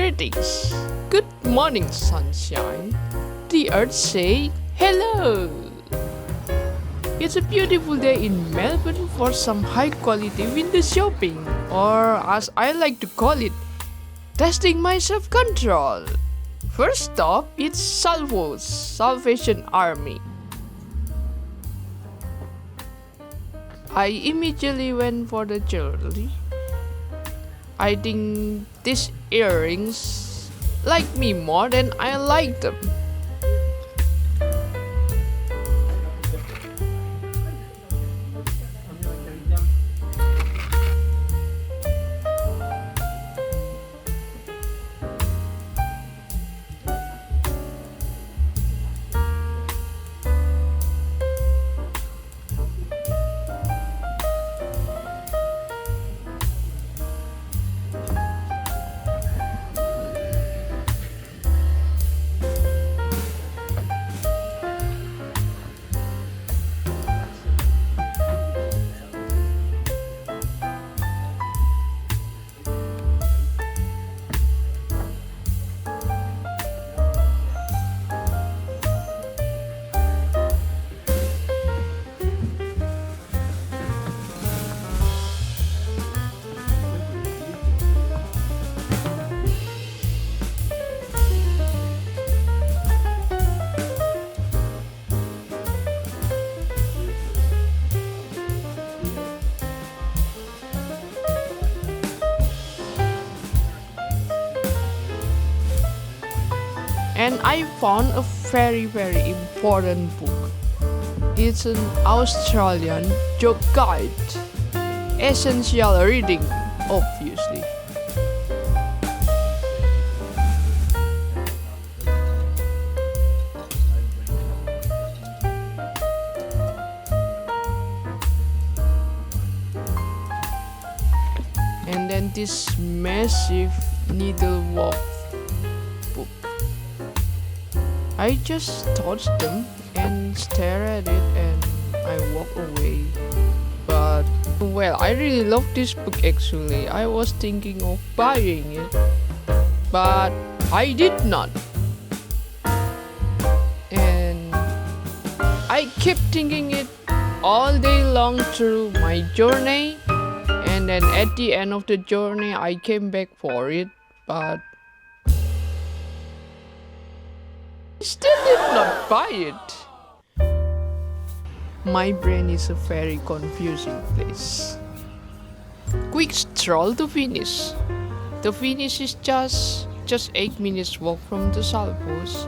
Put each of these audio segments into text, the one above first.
Greetings. Good morning, sunshine. The earth say hello. It's a beautiful day in Melbourne for some high quality window shopping, or as I like to call it, testing my self control. First stop, it's Salvo's Salvation Army. I immediately went for the jewelry. I think these earrings like me more than I like them. And I found a very important book. It's an Australian job guide. Essential reading, obviously. And then this massive needlework book. I just touched them and stare at it and I walk away. But well, I really love this book actually. I was thinking of buying it, but I did not. And I kept thinking it all day long through my journey. And then at the end of the journey, I came back for it, but still did not buy it. My brain is a very confusing place. Quick stroll to Venice. The Venice is just 8 minutes walk from the Salvos.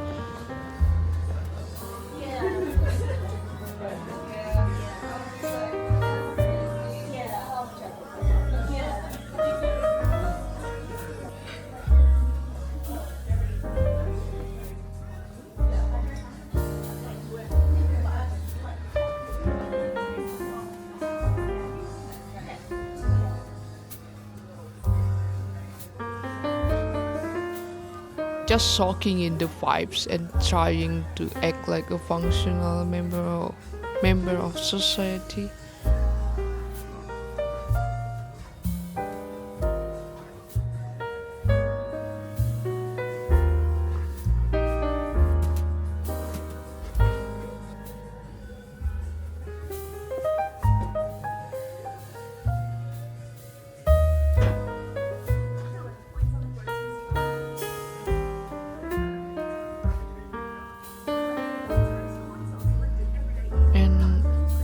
Just soaking in the vibes and trying to act like a functional member of society.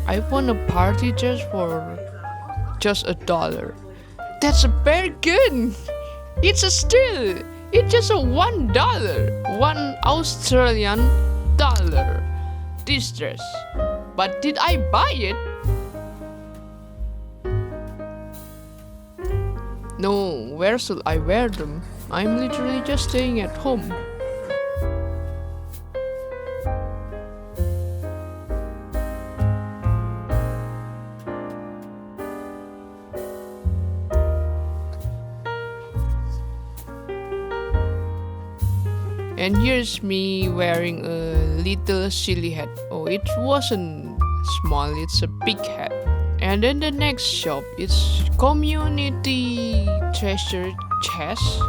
I won a party dress for just $1. That's a bargain! It's a steal! It's just a $1. $1 Australian. This dress. But did I buy it? No, where should I wear them? I'm literally just staying at home. And here's me wearing a little silly hat. Oh, it wasn't small, it's a big hat. And then the next shop is Community Treasure Chest.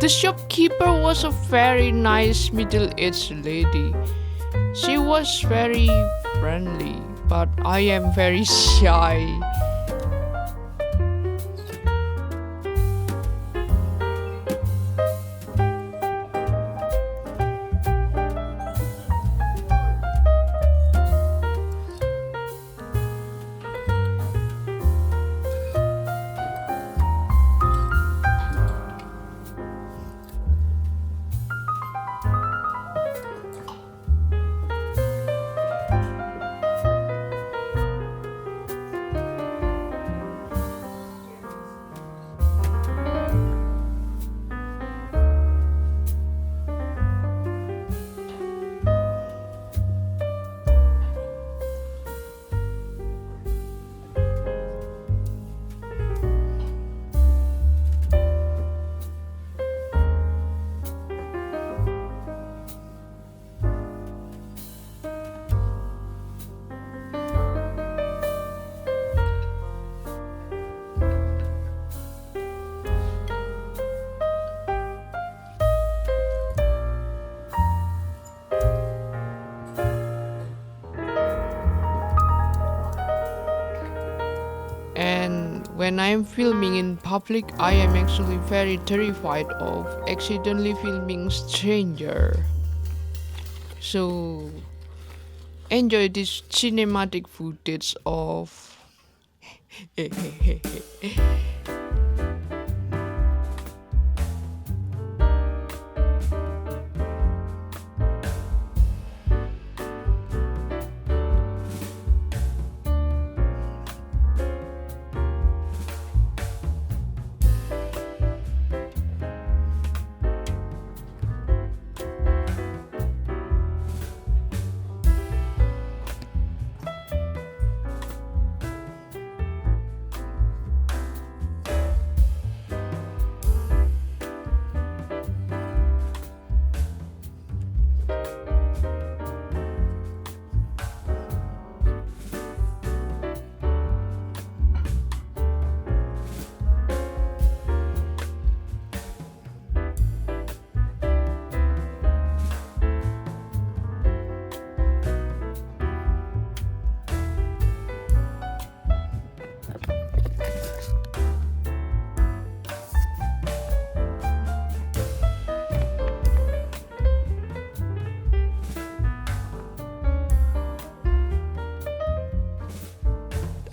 The shopkeeper was a very nice middle-aged lady. She was very friendly, but I am very shy. And when I'm filming in public, I am actually very terrified of accidentally filming stranger. So enjoy this cinematic footage of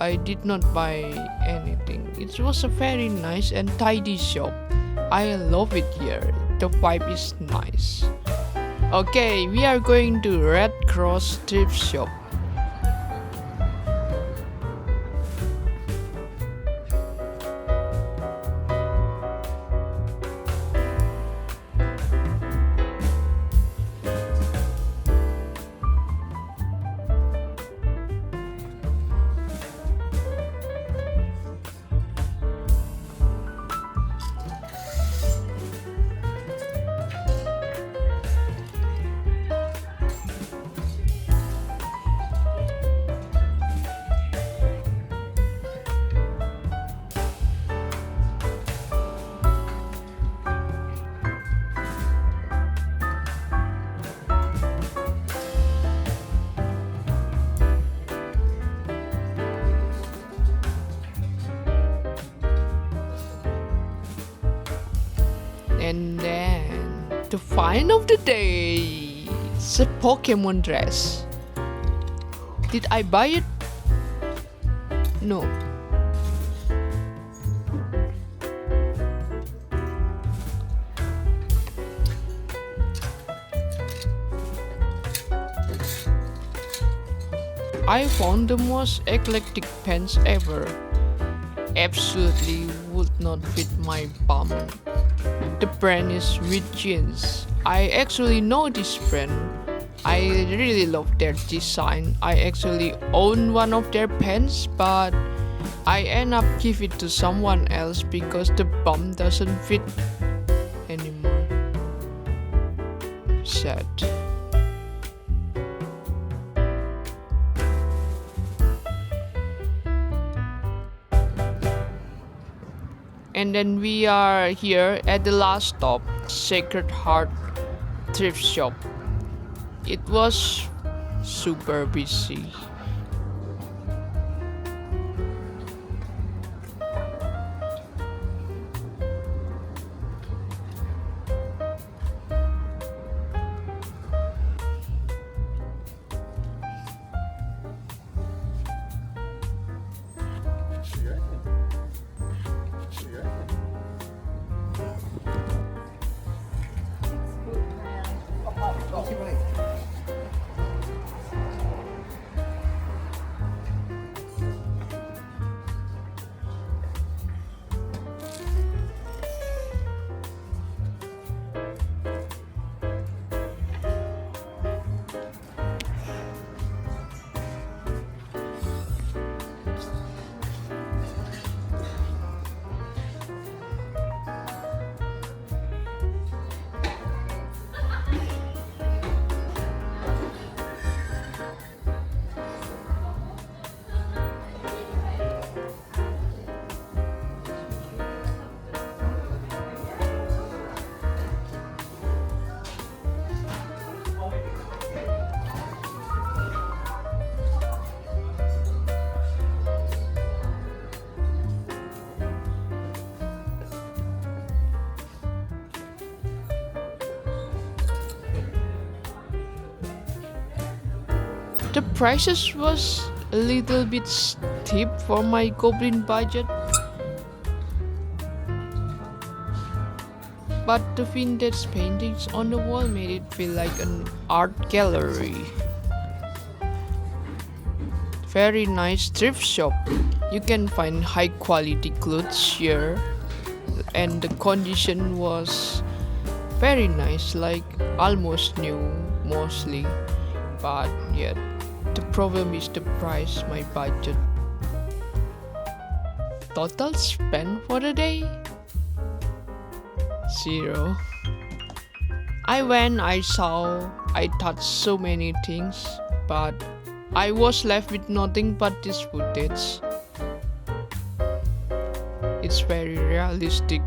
I did not buy anything. It was a very nice and tidy shop. I love it here. The vibe is nice. Okay, we are going to Red Cross thrift shop. And then the find of the day, it's a Pokemon dress. Did I buy it? No. I found the most eclectic pants ever. Absolutely would not fit my bum. The brand is With Jeans. I actually know this brand. I really love their design. I actually own one of their pants, but I end up give it to someone else because the bum doesn't fit anymore. Sad. And then we are here at the last stop, Sacred Heart thrift shop. It was super busy. The prices was a little bit steep for my goblin budget, but the vintage paintings on the wall made it feel like an art gallery. Very nice thrift shop. You can find high quality clothes here, and the condition was very nice, like almost new mostly. But yet, the problem is the price, my budget. Total spend for the day? 0. I went, I saw, I touched so many things, but I was left with nothing but this footage. It's very realistic.